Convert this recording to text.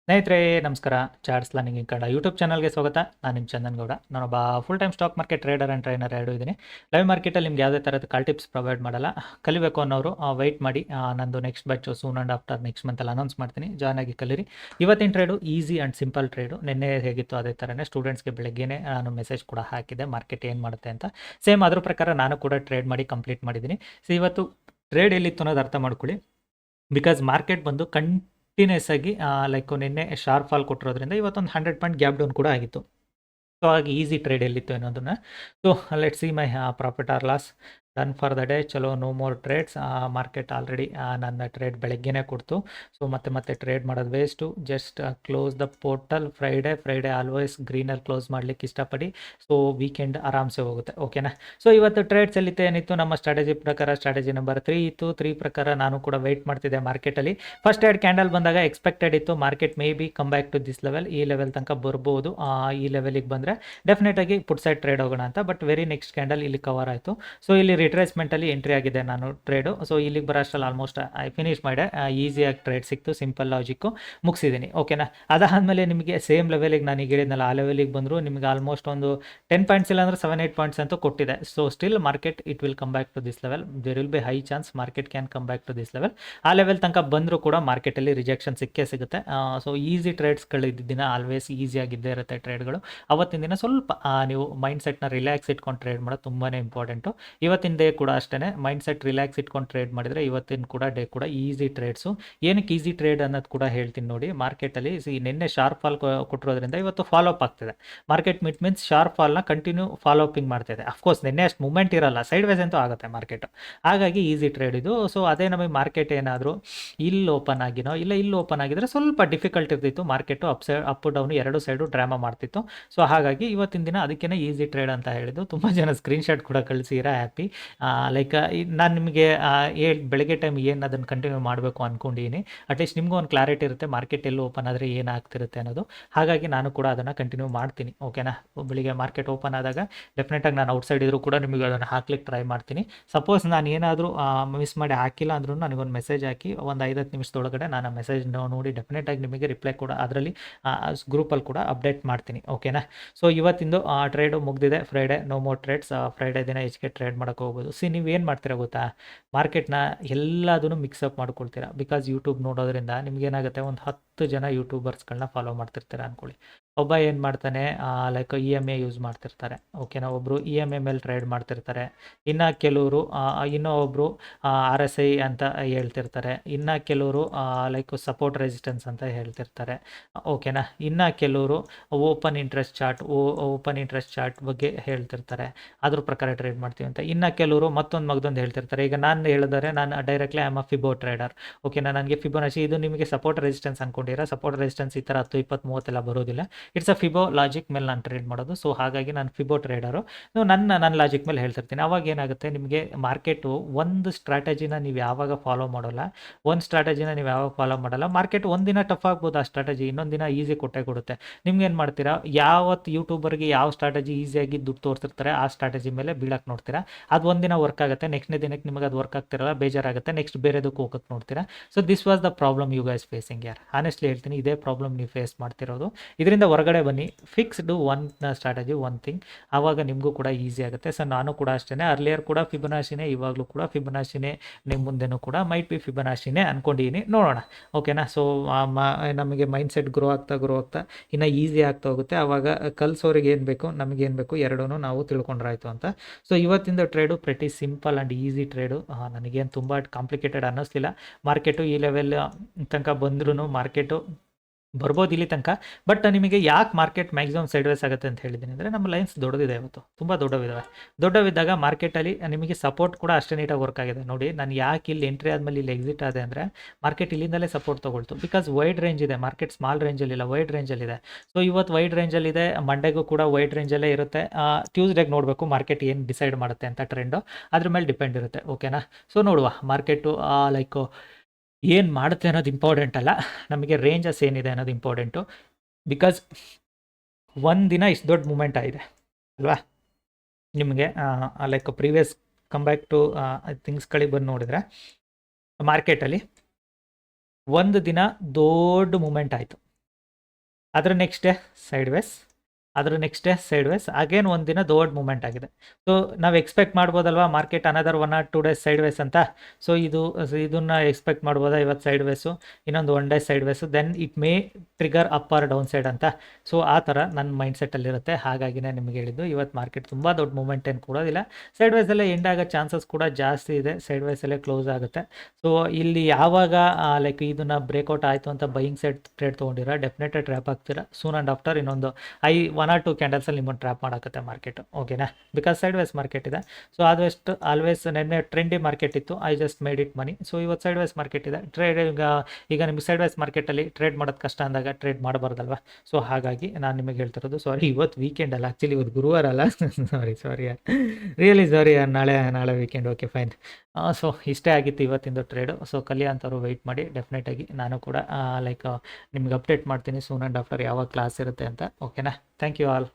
ಸ್ನೇಹಿತರೆ ನಮಸ್ಕಾರ. Charts learning in Kannada YouTube ಚಾನಲ್ಗೆ ಸ್ವಾಗತ. ನಾನು ನಿಮ್ಮ ಚಂದನ್ ಗೌಡ. ನಾನೊಬ್ಬ full time stock market trader and trainer ಎರಡೂ ಇದ್ದೀನಿ. ಲೈವ್ ಮಾರ್ಕೆಟಲ್ಲಿ ನಿಮ್ಗೆ ಯಾವುದೇ ಥರದ ಕಾಲ್ ಟಿಪ್ಸ್ ಪ್ರೊವೈಡ್ ಮಾಡಲ್ಲ. ಕಲಿಬೇಕು ಅನ್ನೋರು ವೆಯ್ಟ್ ಮಾಡಿ. ನಂದು next batch soon and after next ಮಂತಲ್ಲಿ ಅನೌನ್ಸ್ ಮಾಡ್ತೀನಿ. ಜಾಯ್ನ್ ಆಗಿ ಕಲೀರಿ. ಇವತ್ತಿನ trade easy and simple trade. ನಿನ್ನೆ ಹೇಗಿತ್ತು ಅದೇ ಥರನೇ ಸ್ಟೂಡೆಂಟ್ಸ್ಗೆ ಬೆಳಗ್ಗೆನೇ ನಾನು ಮೆಸೇಜ್ ಕೂಡ ಹಾಕಿದ್ದೆ ಮಾರ್ಕೆಟ್ ಏನು ಮಾಡುತ್ತೆ ಅಂತ. ಸೇಮ್ ಅದ್ರ ಪ್ರಕಾರ ನಾನು ಕೂಡ ಟ್ರೇಡ್ ಮಾಡಿ ಕಂಪ್ಲೀಟ್ ಮಾಡಿದ್ದೀನಿ. ಸೊ ಇವತ್ತು ಟ್ರೇಡ್ ಎಲ್ಲಿತ್ತು ಅನ್ನೋದು ಅರ್ಥ ಮಾಡ್ಕೊಳ್ಳಿ. ಬಿಕಾಸ್ ಮಾರ್ಕೆಟ್ ಬಂದು ಕಂಟಿನ್ಯೂಸ್ ಆಗಿ ಲೈಕ್ ನಿನ್ನೆ ಶಾರ್ಪ್ ಫಾಲ್ ಕೊಟ್ಟಿರೋದ್ರಿಂದ ಇವತ್ತೊಂದು 100 ಪಾಯಿಂಟ್ ಗ್ಯಾಪ್ ಡೌನ್ ಕೂಡ ಆಗಿತ್ತು. ಸೊ ಹಾಗೆ ಈಸಿ ಟ್ರೇಡ್ ಎಲ್ಲಿತ್ತು ಅನ್ನೋದನ್ನ. So let see my profit or loss done for the day. ಚಲೋ no more trades. Market already ನನ್ನ ಟ್ರೇಡ್ ಬೆಳಗ್ಗೆನೇ ಕೊಡ್ತು. ಸೊ ಮತ್ತೆ ಟ್ರೇಡ್ ಮಾಡೋದು waste. Just close the portal Friday always ಗ್ರೀನಲ್ಲಿ ಕ್ಲೋಸ್ ಮಾಡ್ಲಿಕ್ಕೆ ಇಷ್ಟಪಡಿ. ಸೊ ವೀಕೆಂಡ್ ಆರಾಮ್ಸೆ ಹೋಗುತ್ತೆ. ಓಕೆನಾ. ಸೊ ಇವತ್ತು ಟ್ರೇಡ್ಸ್ ಎಲ್ಲಿತ್ತು ಏನಿತ್ತು ನಮ್ಮ ಸ್ಟ್ರಾಟಜಿ ಪ್ರಕಾರ ಸ್ಟ್ರಾಟಜಿ ನಂಬರ್ 3 ಇತ್ತು. 3 ಪ್ರಕಾರ ನಾನು ಕೂಡ ವೆಯ್ಟ್ ಮಾಡ್ತಿದ್ದೆ ಮಾರ್ಕೆಟಲ್ಲಿ. ಫಸ್ಟ್ ಎರಡು ಕ್ಯಾಂಡಲ್ ಬಂದಾಗ ಎಕ್ಸ್ಪೆಕ್ಟೆಡ್ ಇತ್ತು market may be come back to this level. ಈ ಲೆವೆಲ್ ತನಕ ಬರ್ಬೋದು. ಈ ಲೆವೆಲಿಗೆ ಬಂದರೆ ಡೆಫಿನೆಟ್ ಆಗಿ ಪುಟ್ ಸೈಡ್ ಟ್ರೇಡ್ ಹೋಗೋಣ ಅಂತ. ಬಟ್ ವೆರಿ ನೆಕ್ಸ್ಟ್ ಕ್ಯಾಂಡಲ್ ಇಲ್ಲಿ ಕವರ್ ಆಯಿತು. ಸೊ ಇಲ್ಲಿ ರಿಟ್ರೇಸ್ಮೆಂಟಲ್ಲಿ ಎಂಟ್ರಿ ಆಗಿದೆ ನಾನು ಟ್ರೇಡು. ಸೊ ಇಲ್ಲಿಗೆ ಬರೋಷ್ಟರಲ್ಲಿ ಆಲ್ಮೋಸ್ಟ್ ಫಿನಿಶ್ ಮಾಡಿದೆ. ಈಸಿಯಾಗಿ ಟ್ರೇಡ್ ಸಿಕ್ತು. ಸಿಂಪಲ್ ಲಾಜಿಕ್ಕು ಮುಗಿಸಿದ್ದೀನಿ. ಓಕೆನಾ. ಅದಾದಮೇಲೆ ನಿಮಗೆ ಸೇಮ್ ಲೆವೆಲಿಗೆ ನಾನು ಈಗ ಹೇಳಿದ್ನಲ್ಲ ಆ ಲೆವೆಲಿಗೆ ಬಂದರೂ ನಿಮಗೆ ಆಲ್ಮೋಸ್ಟ್ ಒಂದು 10 ಪಾಯಿಂಟ್ಸ್ ಇಲ್ಲ ಅಂದರೆ 7-8 ಪಾಯಿಂಟ್ಸ್ ಅಂತೂ ಕೊಟ್ಟಿದೆ. So still market it will come back to this level. There will be high chance market can come back to this level. ಆ ಲೆವೆಲ್ ತನಕ ಬಂದರೂ ಕೂಡ ಮಾರ್ಕೆಟಲ್ಲಿ ರಿಜೆಕ್ಷನ್ ಸಿಕ್ಕೇ ಸಿಗುತ್ತೆ. ಸೊ ಈಸಿ ಟ್ರೇಡ್ಸ್ಗಳು ಇದ್ದ ದಿನ ಆಲ್ವೇಸ್ ಈಸಿಯಾಗಿದ್ದೇ ಇರುತ್ತೆ ಟ್ರೇಡ್ಗಳು. ಅವತ್ತಿನ ದಿನ ಸ್ವಲ್ಪ ನೀವು ಮೈಂಡ್ಸೆಟ್ನ ರಿಲ್ಯಾಕ್ಸ್ ಇಟ್ಕೊಂಡು ಟ್ರೇಡ್ ಮಾಡೋದು ತುಂಬಾ ಇಂಪಾರ್ಟೆಂಟು. ಇವತ್ತಿನ ಡೇ ಕೂಡ ಅಷ್ಟೇ ಮೈಂಡ್ಸೆಟ್ ರಿಲ್ಯಾಕ್ಸ್ ಇಟ್ಕೊಂಡು ಟ್ರೇಡ್ ಮಾಡಿದರೆ ಇವತ್ತಿನ ಕೂಡ ಡೇ ಕೂಡ ಈಸಿ ಟ್ರೇಡ್ಸು. ಏನಕ್ಕೆ ಈಸಿ ಟ್ರೇಡ್ ಅನ್ನೋದು ಕೂಡ ಹೇಳ್ತೀನಿ ನೋಡಿ. ಮಾರ್ಕೆಟಲ್ಲಿ ನಿನ್ನೆ ಶಾರ್ಪ್ ಫಾಲ್ ಕೊಟ್ಟಿರೋದ್ರಿಂದ ಇವತ್ತು ಫಾಲೋ ಅಪ್ ಆಗ್ತಿದೆ. ಮಾರ್ಕೆಟ್ ಮೀನ್ಸ್ ಶಾರ್ಪ್ ಫಾಲ್ನ ಕಂಟಿನ್ಯೂ ಫಾಲೋ ಅಪಿಂಗ್ ಮಾಡ್ತಿದೆ. ಅಫ್ಕೋರ್ಸ್ ನಿನ್ನೆ ಅಷ್ಟು ಮೂಮೆಂಟ್ ಇರಲ್ಲ, ಸೈಡ್ ವೇಸ್ ಅಂತೂ ಆಗುತ್ತೆ ಮಾರ್ಕೆಟ್. ಹಾಗಾಗಿ ಈಸಿ ಟ್ರೇಡ್ ಇದು. ಸೊ ಅದೇ ನಮಗೆ ಮಾರ್ಕೆಟ್ ಏನಾದರೂ ಇಲ್ಲಿ ಓಪನ್ ಆಗಿನೋ ಇಲ್ಲ ಇಲ್ಲಿ ಓಪನ್ ಆಗಿದ್ರೆ ಸ್ವಲ್ಪ ಡಿಫಿಕಲ್ಟ್ ಇರ್ತಿತ್ತು. ಮಾರ್ಕೆಟು ಅಪ್ ಡೌನ್ ಎರಡು ಸೈಡು ಡ್ರಾಮಾ ಮಾಡ್ತಿತ್ತು. ಸೊ ಹಾಗಾಗಿ ಇವತ್ತಿನ ದಿನ ಅದಕ್ಕೇ ಈಸಿ ಟ್ರೇಡ್ ಅಂತ ಹೇಳಿದ್ದು. ತುಂಬ ಜನ ಸ್ಕ್ರೀನ್ಶಾಟ್ ಕೂಡ ಕಳಿಸಿರ ಹ್ಯಾಪಿ. ಲೈಕ್ ನಾನು ನಿಮಗೆ ಬೆಳಗ್ಗೆ ಟೈಮ್ ಏನು ಅದನ್ನು ಕಂಟಿನ್ಯೂ ಮಾಡಬೇಕು ಅಂದ್ಕೊಂಡಿದ್ದೀನಿ. ಅಟ್ಲೀಸ್ಟ್ ನಿಮಗೂ ಒಂದು ಕ್ಲಾರಿಟಿ ಇರುತ್ತೆ ಮಾರ್ಕೆಟ್ ಎಲ್ಲಿ ಓಪನ್ ಆದರೆ ಏನಾಗ್ತಿರುತ್ತೆ ಅನ್ನೋದು. ಹಾಗಾಗಿ ನಾನು ಕೂಡ ಅದನ್ನು ಕಂಟಿನ್ಯೂ ಮಾಡ್ತೀನಿ. ಓಕೆನಾ. ಬೆಳಿಗ್ಗೆ ಮಾರ್ಕೆಟ್ ಓಪನ್ ಆದಾಗ ಡೆಫಿನೆಟಾಗಿ ನಾನು ಔಟ್ಸೈಡ್ ಇದ್ರೂ ಕೂಡ ನಿಮಗೆ ಅದನ್ನು ಹಾಕ್ಲಿಕ್ಕೆ ಟ್ರೈ ಮಾಡ್ತೀನಿ. ಸಪೋಸ್ ನಾನು ಏನಾದರೂ ಮಿಸ್ ಮಾಡಿ ಹಾಕಿಲ್ಲ ಅಂದ್ರೂ ನನಗೊಂದು ಮೆಸೇಜ್ ಹಾಕಿ ಒಂದು 5-10 ನಿಮಿಷದೊಳಗಡೆ ನಾನು ಆ ಮೆಸೇಜ್ ನೋಡಿ ಡೆಫಿನೆಟಾಗಿ ನಿಮಗೆ ರಿಪ್ಲೈ ಕೂಡ ಅದರಲ್ಲಿ ಗ್ರೂಪಲ್ಲಿ ಕೂಡ ಅಪ್ಡೇಟ್ ಮಾಡ್ತೀನಿ. ಓಕೆನಾ. ಸೊ ಇವತ್ತಿಂದು ಟ್ರೇಡು ಮುಗಿದಿದೆ. Friday no more trades. Friday ದಿನ ಹೆಚ್ಚಿಗೆ ಟ್ರೇಡ್ ಮಾಡೋಕ್ಕೆ ಹೋಗ್ಬೋದು. ನೀವೇನು ಮಾಡ್ತೀರಾ ಗೊತ್ತಾ, ಮಾರ್ಕೆಟ್ನ ಎಲ್ಲದನ್ನು ಮಿಕ್ಸಪ್ ಮಾಡ್ಕೊಳ್ತೀರಾ. ಬಿಕಾಸ್ ಯೂಟ್ಯೂಬ್ ನೋಡೋದ್ರಿಂದ ನಿಮ್ಗೇನಾಗುತ್ತೆ, ಒಂದು 10 ಜನ ಯೂಟ್ಯೂಬರ್ಸ್ಗಳನ್ನ ಫಾಲೋ ಮಾಡ್ತಿರ್ತೀರ ಅಂದ್ಕೊಳ್ಳಿ. ಒಬ್ಬ ಏನು ಮಾಡ್ತಾನೆ, ಲೈಕ್ EMA ಯೂಸ್ ಮಾಡ್ತಿರ್ತಾರೆ. ಓಕೆನಾ. ಒಬ್ಬರು EMA ಮೇಲೆ ಟ್ರೇಡ್ ಮಾಡ್ತಿರ್ತಾರೆ. ಇನ್ನು ಕೆಲವರು ಇನ್ನೊಬ್ಬರು RSI ಅಂತ ಹೇಳ್ತಿರ್ತಾರೆ. ಇನ್ನು ಕೆಲವರು ಲೈಕ್ ಸಪೋರ್ಟ್ ರೆಸಿಸ್ಟೆನ್ಸ್ ಅಂತ ಹೇಳ್ತಿರ್ತಾರೆ. ಓಕೆನಾ. ಇನ್ನು ಕೆಲವರು ಓಪನ್ ಇಂಟ್ರೆಸ್ಟ್ ಚಾರ್ಟ್ ಬಗ್ಗೆ ಹೇಳ್ತಿರ್ತಾರೆ. ಅದ್ರ ಪ್ರಕಾರ ಟ್ರೇಡ್ ಮಾಡ್ತೀವಿ ಅಂತ. ಇನ್ನು ಕೆಲವರು ಮತ್ತೊಂದು ಹೇಳ್ತಿರ್ತಾರೆ. ಈಗ ನಾನು ಹೇಳಿದರೆ ನಾನು directly I am a fibo trader. ಓಕೆನಾ. ನನಗೆ ಫಿಬೋನಾಚಿ ಇದು ನಿಮಗೆ ಸಪೋರ್ಟ್ ರೆಸಿಸ್ಟೆನ್ಸ್ ಅನ್ಕೊಂಡಿರ. ಸಪೋರ್ಟ್ ರೆಸಿಸ್ಟೆನ್ಸ್ ಈ ಥರ 10, 20, 30 ಎಲ್ಲ ಬರೋದಿಲ್ಲ. ಇಟ್ಸ್ ಅ ಫಿಬೋ ಲಾಜಿಕ್ ಮೇಲೆ ನಾನು ಟ್ರೇಡ್ ಮಾಡೋದು. ಸೊ ಹಾಗಾಗಿ ನಾನು ಫಿಬೋ ಟ್ರೇಡರು. ನನ್ನ ಲಾಜಿಕ್ ಮೇಲೆ ಹೇಳ್ತಿರ್ತೀನಿ. ಅವಾಗ ಏನಾಗುತ್ತೆ, ನಿಮಗೆ ಮಾರ್ಕೆಟು ಒಂದು ಸ್ಟ್ರಾಟಜಿನ ನೀವು ಯಾವಾಗ ಫಾಲೋ ಮಾಡೋಲ್ಲ, ಮಾರ್ಕೆಟ್ ಒಂದಿನ ಟಫ್ ಆಗ್ಬೋದು. ಆ ಸ್ಟ್ರಾಟಜಿ ಇನ್ನೊಂದು ದಿನ ಈಸಿ ಕೊಡುತ್ತೆ. ನಿಮ್ಗೇನು ಮಾಡ್ತೀರಾ, ಯಾವತ್ತು ಯೂಟ್ಯೂಬರ್ಗೆ ಯಾವ ಸ್ಟ್ರಾಟಜಿ ಈಸಿಯಾಗಿ ದುಡ್ಡು ತೋರಿಸಿರ್ತಾರೆ ಆ ಸ್ಟ್ರಾಟಜಿ ಮೇಲೆ ಬೀಳಕ್ಕೆ ನೋಡ್ತೀರಾ. ಅದು ಒಂದಿನ ವರ್ಕ್ ಆಗುತ್ತೆ, ನೆಕ್ಸ್ಟ್ನೇ ದಿನಕ್ಕೆ ನಿಮಗೆ ಅದು ವರ್ಕ್ ಆಗ್ತಿರಲ್ಲ, ಬೇಜಾರಾಗುತ್ತೆ, ನೆಕ್ಸ್ಟ್ ಬೇರೆದಕ್ಕೆ ಹೋಗೋಕ್ಕೆ ನೋಡ್ತೀರಾ. So this was the problem you guys facing ಯಾರ್. ಆನೆಸ್ಟ್ಲಿ ಹೇಳ್ತೀನಿ, ಇದೇ ಪ್ರಾಬ್ಲಮ್ ನೀವು ಫೇಸ್ ಮಾಡ್ತಿರೋದು. ಇದರಿಂದ ಹೊರಗಡೆ ಬನ್ನಿ. Fixed one strategy, one thing. ಆವಾಗ ನಿಮಗೂ ಕೂಡ ಈಸಿ ಆಗುತ್ತೆ. ಸೊ ನಾನು ಕೂಡ ಅಷ್ಟೇ, ಅರ್ಲಿಯರ್ ಕೂಡ ಫಿಬೊನಾಚಿನೇ, ಇವಾಗಲೂ ಕೂಡ ಫಿಬೊನಾಚಿನೇ, ನಿಮ್ಮ ಮುಂದೆನೂ ಕೂಡ ಮೈಟ್ ಬಿ ಫಿಬೊನಾಚಿನೇ ಅನ್ಕೊಂಡಿದ್ದೀನಿ. ನೋಡೋಣ. ಓಕೆನಾ. ಸೊ ನಮಗೆ ಮೈಂಡ್ಸೆಟ್ ಗ್ರೋ ಆಗ್ತಾ ಇನ್ನು ಈಸಿ ಆಗ್ತಾ ಹೋಗುತ್ತೆ. ಆವಾಗ ಕಲ್ಸೋರಿಗೆ ಏನು ಬೇಕು, ನಮಗೇನು ಬೇಕು, ಎರಡೂ ನಾವು ತಿಳ್ಕೊಂಡ್ರಾಯ್ತು ಅಂತ. ಸೊ ಇವತ್ತಿಂದ trade pretty simple and easy trade. ನನಗೇನು ತುಂಬ ಕಾಂಪ್ಲಿಕೇಟೆಡ್ ಅನ್ನಿಸ್ಲಿಲ್ಲ. ಮಾರ್ಕೆಟು ಈ ಲೆವೆಲ್ ತನಕ ಬಂದ್ರೂ ಮಾರ್ಕೆಟು ಬರ್ಬೋದು ಇಲ್ಲಿ ತನಕ. ಬಟ್ ನಿಮಗೆ ಯಾಕೆ ಮಾರ್ಕೆಟ್ ಮ್ಯಾಕ್ಸಿಮಮ್ ಸೈಡ್ ವೇಸ್ ಆಗುತ್ತೆ ಅಂತ ಹೇಳಿದ್ದೀನಿ ಅಂದರೆ, ನಮ್ಮ ಲೈನ್ಸ್ ದೊಡ್ಡದಿದೆ ಇವತ್ತು, ತುಂಬ ದೊಡ್ಡವಿದ್ದಾಗ ಮಾರ್ಕೆಟಲ್ಲಿ ನಿಮಗೆ ಸಪೋರ್ಟ್ ಕೂಡ ಅಷ್ಟೇ ನೀಟಾಗಿ ವರ್ಕ್ ಆಗಿದೆ. ನೋಡಿ, ನಾನು ಯಾಕೆ ಇಲ್ಲಿ ಎಂಟ್ರಿ ಆದಮೇಲೆ ಇಲ್ಲಿ ಎಕ್ಸಿಟ್ ಆದೆ ಅಂದರೆ, ಮಾರ್ಕೆಟ್ ಇಲ್ಲಿಂದಲೇ ಸಪೋರ್ಟ್ ತೊಗೊಳ್ತು. ಬಿಕಾಸ್ ವೈಡ್ ರೇಂಜ್ ಇದೆ ಮಾರ್ಕೆಟ್, ಸ್ಮಾಲ್ ರೇಂಜಲ್ಲಿಲ್ಲ, ವೈಡ್ ರೇಂಜಲ್ಲಿದೆ. ಸೊ ಇವತ್ತು ವೈಡ್ ರೇಂಜಲ್ಲಿದೆ, ಮಂಡೆಗೂ ಕೂಡ ವೈಡ್ ರೇಂಜಲ್ಲೇ ಇರುತ್ತೆ. ಟ್ಯೂಸ್ಡೇಗೆ ನೋಡಬೇಕು ಮಾರ್ಕೆಟ್ ಏನು ಡಿಸೈಡ್ ಮಾಡುತ್ತೆ ಅಂತ. ಟ್ರೆಂಡು ಅದ್ರ ಮೇಲೆ ಡಿಪೆಂಡ್ ಇರುತ್ತೆ. ಓಕೆನಾ. ಸೊ ನೋಡುವ ಮಾರ್ಕೆಟು ಲೈಕ್ ಏನು ಮಾಡುತ್ತೆ ಅನ್ನೋದು ಇಂಪಾರ್ಟೆಂಟ್ ಅಲ್ಲ, ನಮಗೆ ರೇಂಜಸ್ ಏನಿದೆ ಅನ್ನೋದು ಇಂಪಾರ್ಟೆಂಟು. ಬಿಕಾಸ್ ಒಂದು ದಿನ ಇಷ್ಟು ದೊಡ್ಡ ಮೂಮೆಂಟ್ ಆಗಿದೆ ಅಲ್ವಾ. ನಿಮಗೆ like previous come back to ಥಿಂಗ್ಸ್ಗಳಿಗೆ ಬಂದು ನೋಡಿದ್ರೆ, ಮಾರ್ಕೆಟಲ್ಲಿ ಒಂದು ದಿನ ದೊಡ್ಡ ಮೂಮೆಂಟ್ ಆಯಿತು. ಅದ್ರ ನೆಕ್ಸ್ಟ್ ಡೇ ಸೈಡ್ ವೇಸ್, ಅದ್ರ next day sideways, again ಒಂದಿನ ದೊಡ್ಡ ಮೂಮೆಂಟ್ ಆಗಿದೆ. ಸೊ ನಾವು ಎಕ್ಸ್ಪೆಕ್ಟ್ ಮಾಡ್ಬೋದಲ್ವಾ market another 1 or 2 days sideways ಅಂತ. ಸೊ ಇದನ್ನ ಎಕ್ಸ್ಪೆಕ್ಟ್ ಮಾಡ್ಬೋದಾ ಇವತ್ತು ಸೈಡ್ ವೇಸು, ಇನ್ನೊಂದು 1 day sideways, then it may trigger up or down side ಅಂತ. ಸೊ ಆ ಥರ ನನ್ನ ಮೈಂಡ್ ಸೆಟ್ಟಲ್ಲಿರುತ್ತೆ. ಹಾಗಾಗಿನೇ ನಿಮಗೆ ಹೇಳಿದ್ದು ಇವತ್ತು ಮಾರ್ಕೆಟ್ ತುಂಬ ದೊಡ್ಡ ಮೂಮೆಂಟ್ ಏನು ಕೊಡೋದಿಲ್ಲ, ಸೈಡ್ ವೇಸಲ್ಲೇ ಎಂಡ್ ಆಗೋ ಚಾನ್ಸಸ್ ಕೂಡ ಜಾಸ್ತಿ ಇದೆ, ಸೈಡ್ ವೇಸಲ್ಲೇ ಕ್ಲೋಸ್ ಆಗುತ್ತೆ. ಸೊ ಇಲ್ಲಿ ಯಾವಾಗ ಲೈಕ್ ಇದನ್ನು ಬ್ರೇಕ್ಔಟ್ ಆಯಿತು ಅಂತ ಬೈಯಿಂಗ್ ಸೈಡ್ ಟ್ರೇಡ್ ತೊಗೊಂಡಿರ ಡೆಫಿನೆಟ್ ಟ್ರ್ಯಾಪ್ ಆಗ್ತೀರಾ. ಸೂನ್ ಆ್ಯಂಡ್ ಆಫ್ಟರ್ ಇನ್ನೊಂದು 1 or 2 ಕ್ಯಾಂಡಲ್ಸಲ್ಲಿ ನಿಮ್ಮನ್ನು ಟ್ರ್ಯಾಪ್ ಮಾಡೋಕತ್ತೆ ಮಾರ್ಕೆಟ್, ಓಕೆನಾ, ಬಿಕಾಸ್ ಸೈಡ್ ವೇಸ್ ಮಾರ್ಕೆಟ್ ಇದೆ. ಸೊ ಆಲ್ವೇಸ್ ನೆನ್ನೆ ಟ್ರೆಂಡಿ ಮಾರ್ಕೆಟ್ ಇತ್ತು, I just made it money. So ಇವತ್ತು ಸೈಡ್ ವೇಸ್ ಮಾರ್ಕೆಟ್ ಇದೆ. ಈಗ ನಿಮಗೆ ಸೈಡ್ ವೇಸ್ ಮಾರ್ಕೆಟಲ್ಲಿ ಟ್ರೇಡ್ ಮಾಡೋದು ಕಷ್ಟ ಅಂದಾಗ ಟ್ರೇಡ್ ಮಾಡಬಾರ್ದಲ್ವ. ಸೊ ಹಾಗಾಗಿ ನಾನು ನಿಮಗೆ ಹೇಳ್ತಿರೋದು, ಸಾರಿ ಇವತ್ತು ವೀಕೆಂಡ್ ಅಲ್ಲ, ಆ್ಯಕ್ಚುಲಿ ಇವತ್ತು ಗುರುವಾರ ಅಲ್ಲ, ಸಾರಿ ರಿಯಲಿ ಸಾರಿ, ನಾಳೆ ವೀಕೆಂಡ್, ಓಕೆ ಫೈನ್. ಸೊ ಇಷ್ಟೇ ಆಗಿತ್ತು ಇವತ್ತಿಂದು ಟ್ರೇಡು. ಸೊ ಕಲಿಯೋ ಅಂಥವ್ರು ವೆಯ್ಟ್ ಮಾಡಿ, ಡೆಫಿನೆಟಾಗಿ ನಾನು ಕೂಡ ಲೈಕ್ ನಿಮ್ಗೆ ಅಪ್ಡೇಟ್ ಮಾಡ್ತೀನಿ ಸೂನ್ ಆ್ಯಂಡ್ ಆಫ್ಟರ್ ಯಾವಾಗ ಕ್ಲಾಸ್ ಇರುತ್ತೆ ಅಂತ, ಓಕೆನಾ. Thank you all.